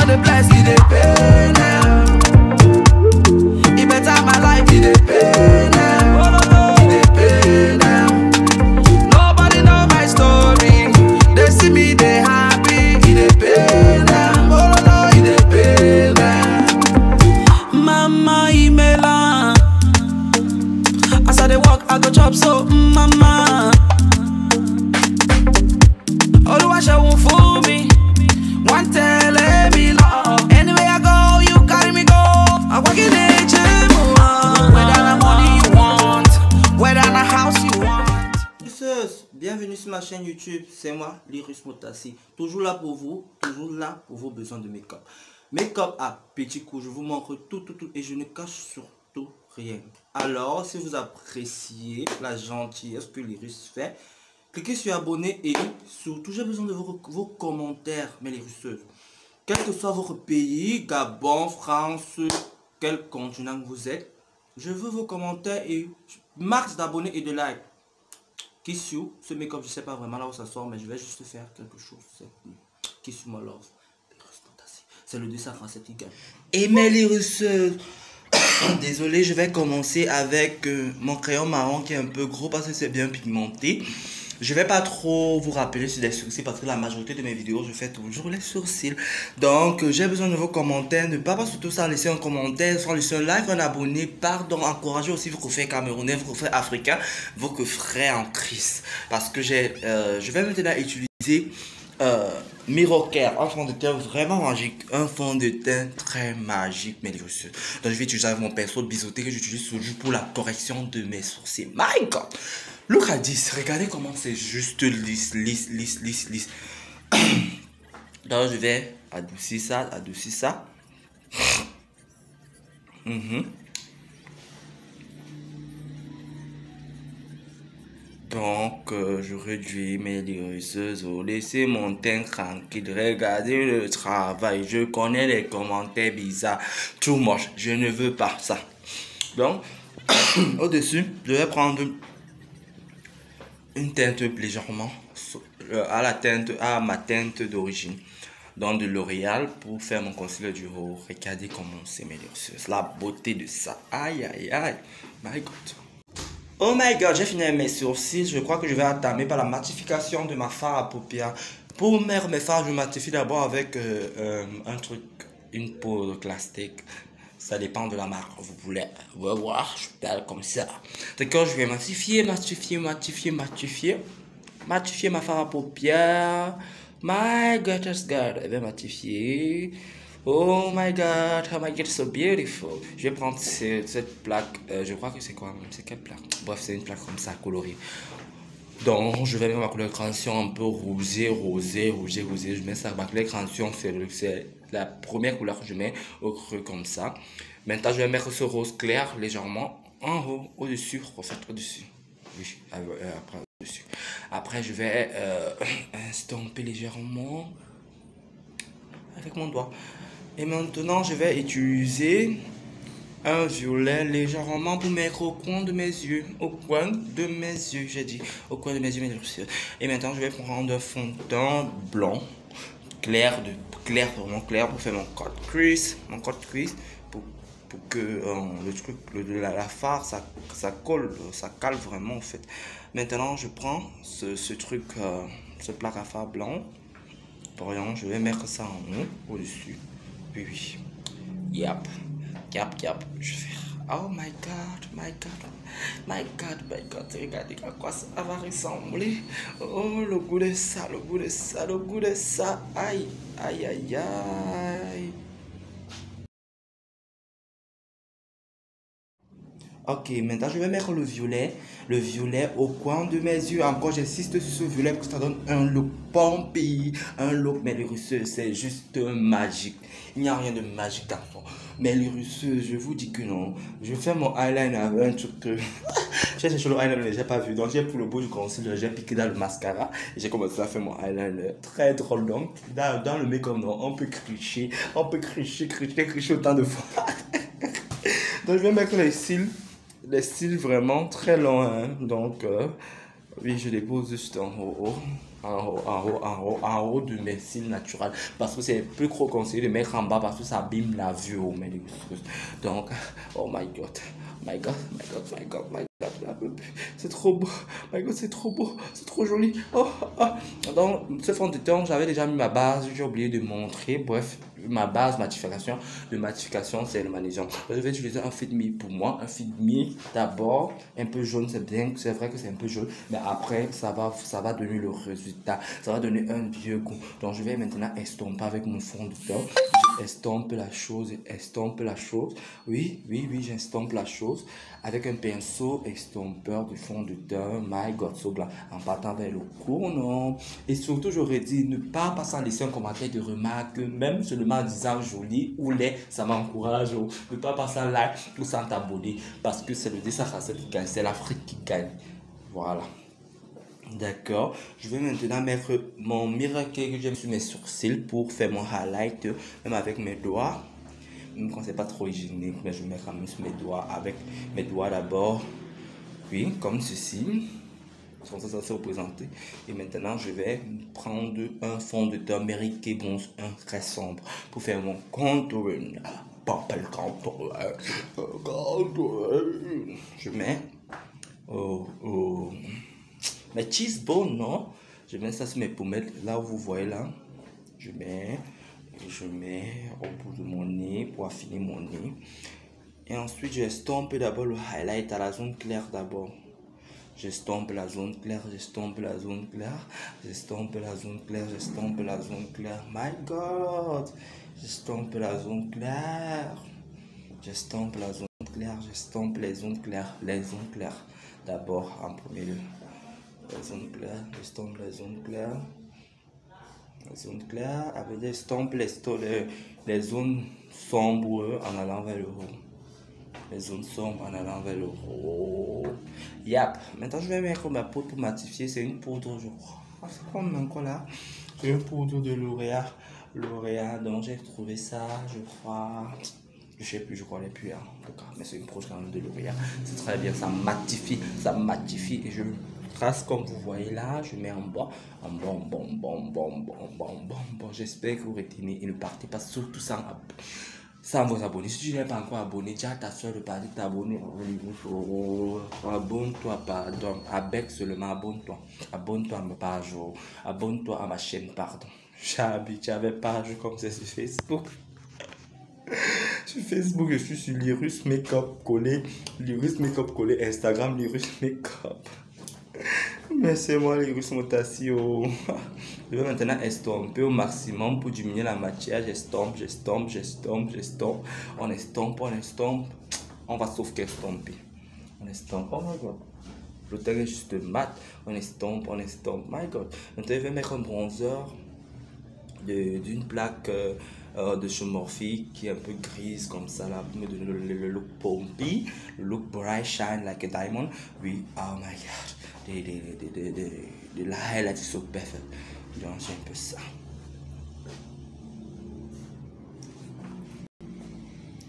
the blessed, he dey pay now. He better my life, he dey pay now. He dey pay now. Nobody know my story. They see me, they happy. He dey pay now. Oh no, he dey pay now. Mama, email as I dey walk, I go chop so, mama. Oluwa won't fool me. One tell me love. Anywhere I go, you carry me go. I'm walking in gym. Whether the money you want, whether the house you want. Bienvenue sur ma chaîne YouTube, c'est moi, Lyrus Motassi. Toujours là pour vous, toujours là pour vos besoins de make-up. Make-up à petits coups, je vous montre tout et je ne cache surtout rien. Alors, si vous appréciez la gentillesse que Lyrus fait, cliquez sur abonner et surtout j'ai besoin de vos commentaires, mes Lyruseuses. Quel que soit votre pays, Gabon, France, quel continent vous êtes, je veux vos commentaires et max d'abonnés et de likes. Kiss you, ce make-up je sais pas vraiment là où ça sort, mais je vais juste faire quelque chose. Kiss you my love. C'est le dessin français qui gagne. Et mes Lyruseuses, désolé, je vais commencer avec mon crayon marron qui est un peu gros parce que c'est bien pigmenté. Je vais pas trop vous rappeler sur les sourcils parce que la majorité de mes vidéos je fais toujours les sourcils. Donc j'ai besoin de vos commentaires. Ne pas surtout sans laisser un commentaire, sans laisser un like, un abonné. Pardon, encouragez aussi vos frères camerounais, vos frères africains, vos frères en crise. Parce que je vais maintenant utiliser Mirocare, un fond de teint vraiment magique, un fond de teint très magique, mes Lyruseuses. Donc je vais utiliser mon pinceau de biseauté que j'utilise toujours pour la correction de mes sourcils. My God! Look at this, regardez comment c'est juste lisse. Donc je vais adoucir ça. Donc je réduis mes Lyruseuses, laissez mon teint tranquille, regardez le travail, je connais les commentaires bizarres, too much, je ne veux pas ça. Donc au-dessus, je vais prendre une teinte légèrement à ma teinte d'origine, donc de L'Oréal, pour faire mon concealer du haut. Regardez comment c'est, mes Lyruseuses, la beauté de ça. Aïe aïe aïe, my God. Oh my God, j'ai fini mes sourcils. Je crois que je vais entamer par la matification de ma fard à paupières. Pour mettre mes fards, je matifie d'abord avec une poudre classique. Ça dépend de la marque. Vous voulez voir, je parle comme ça. D'accord, je vais matifier ma fard à paupières. My God, it's God. Je vais matifier. Oh my God, so beautiful. Je vais prendre cette plaque, je crois que c'est quoi, c'est quelle plaque? Bref, c'est une plaque comme ça, colorée. Donc, je vais mettre ma couleur crayon un peu rosé. Je mets ça, ma couleur crayon, c'est la première couleur que je mets au creux comme ça. Maintenant, je vais mettre ce rose clair légèrement en haut, au-dessus, au-dessus. Oui, après, au-dessus. Après, je vais estomper légèrement avec mon doigt. Et maintenant, je vais utiliser un violet légèrement pour mettre au coin de mes yeux. Au coin de mes yeux, j'ai dit. Au coin de mes yeux, mes Lyruseuses. Et maintenant, je vais prendre un fond de teint blanc, vraiment clair, pour faire mon cut crease. Pour que le truc, la fard, ça colle, ça cale vraiment, en fait. Maintenant, je prends ce truc, ce plaque à fard blanc. Par exemple, je vais mettre ça en haut, au-dessus. Oui. Yap. Je vais faire. Oh my God. Regardez à quoi ça va ressembler. Oh, le goût de ça. Aïe. Ok, maintenant je vais mettre le violet au coin de mes yeux. Encore, j'insiste sur ce violet parce que ça donne un look pompi, un look, mes Lyruseuses, c'est juste magique. Il n'y a rien de magique dans fond. Mais Lyruseuses, je vous dis que non. Je fais mon eyeliner avec un truc que... j'ai cherché le eyeliner, mais j'ai pas vu. Donc j'ai pris le bout du concealer, j'ai piqué dans le mascara. Et j'ai commencé à faire mon eyeliner. Très drôle donc. Dans le make-up, non, on peut cricher autant de fois. Donc je vais mettre les cils vraiment très longs, hein. Donc oui, je dépose juste en haut. en haut de mes cils naturels, parce que c'est plus trop conseillé de mettre en bas parce que ça abîme la vue au mes. Donc, oh my god, my god, my god, my god, my god, c'est trop beau, my god, c'est trop beau, c'est trop joli. Donc, ce fond de teint, j'avais déjà mis ma base, j'ai oublié de montrer. Bref, ma base de matification, c'est le magnésium. Je vais utiliser un Fit Me pour moi, un Fit Me d'abord, un peu jaune, c'est bien, c'est vrai que c'est un peu jaune, mais après, ça va donner le résultat, ça va donner un vieux goût. Donc, je vais maintenant estomper avec mon fond de teint. Estompe la chose, oui, j'estompe la chose avec un pinceau estompeur de fond de teint, my god, so glad, en partant vers le courant. Et surtout, j'aurais dit ne pas sans laisser un commentaire de remarque, même seulement en disant joli ou laid, ça m'encourage. Ne pas sans like ou sans t'abonner, parce que c'est le dessin qui gagne, c'est l'Afrique qui gagne. Voilà. D'accord, je vais maintenant mettre mon Miracle que j'aime sur mes sourcils pour faire mon highlight, même avec mes doigts. Même quand c'est pas trop hygiénique, mais je mets quand même sur mes doigts, avec mes doigts d'abord. Oui, comme ceci. Ils sont censés représenter. Et maintenant, je vais prendre un fond de teint Miracle Bronze, un très sombre, pour faire mon contour. Je mets. Mais cheesebone, non? Je mets ça sur mes pommettes, là où vous voyez là. Je mets au bout de mon nez pour affiner mon nez. Et ensuite, j'estompe d'abord le highlight à la zone claire d'abord. J'estompe la zone claire, j'estompe la zone claire, j'estompe la zone claire, j'estompe la zone claire. My God! J'estompe la zone claire. J'estompe la zone claire, j'estompe les zones claires, d'abord en premier lieu. La zone claire, j'estompe la zone claire. La zone claire, avec j'estompe les zones sombres en allant vers le haut. Les zones sombres en allant vers le haut. Yap. Maintenant, je vais mettre ma poudre pour matifier. C'est une poudre, je crois. C'est quoi encore là? C'est une poudre de L'Oréal. Donc, j'ai trouvé ça, je crois. Je sais plus, je connais plus en tout cas. Mais c'est une poudre de L'Oréal. C'est très bien, ça matifie. Et je trace comme vous voyez là, je mets en bas, j'espère que vous retenez et ne partez pas surtout sans vous abonner. Si tu n'es pas encore abonné, dis à ta soeur de partir t'abonner. Abonne-toi, pardon, avec seulement abonne-toi à ma page, abonne-toi à ma chaîne, pardon. J'avais page comme c'est sur Facebook. Sur Facebook, je suis sur Lyrus Makeup collé, Instagram, Lyrus Makeup. Mais c'est moi, Lyrus Motassi. Je vais maintenant estomper au maximum pour diminuer la matière. J'estompe. On estompe. On va sauf qu'estomper. On estompe. Oh my god. Le teint est juste mat. On estompe. My god. Maintenant, je vais mettre un bronzer d'une plaque de chez Morphe qui est un peu grise comme ça là, pour me donner le look pompy, le look bright shine like a diamond. Oui, oh my god, the highlight is so perfect. Donc c'est un peu ça.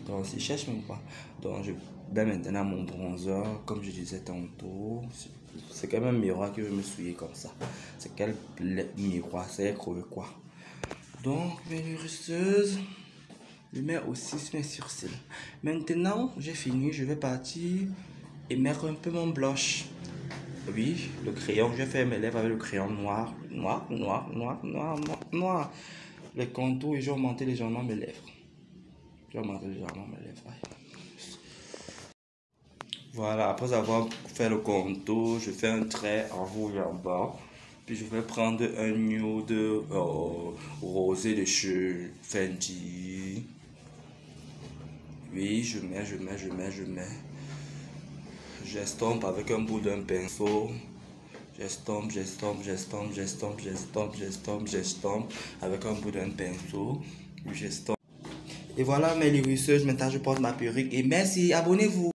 Donc si je cherche même pas, donc je vais maintenant mon bronzer comme je disais tantôt. C'est quand même un miroir que je vais me souiller comme ça. C'est quel miroir? C'est quoi? Donc, mes lyrisseuses, je mets aussi sur mes sourcils. Maintenant, j'ai fini, je vais partir et mettre un peu mon blush. Oui, le crayon, je vais faire mes lèvres avec le crayon noir. Les contours et j'ai augmenté légèrement mes lèvres. Voilà, après avoir fait le contour, je fais un trait en rouge en bas. Puis je vais prendre un nude rosé de chez Fenty. Oui, je mets. J'estompe avec un bout d'un pinceau. J'estompe avec un bout d'un pinceau. J'estompe. Et voilà mes lyrisseuses, maintenant je porte ma perruque. Et merci, abonnez-vous.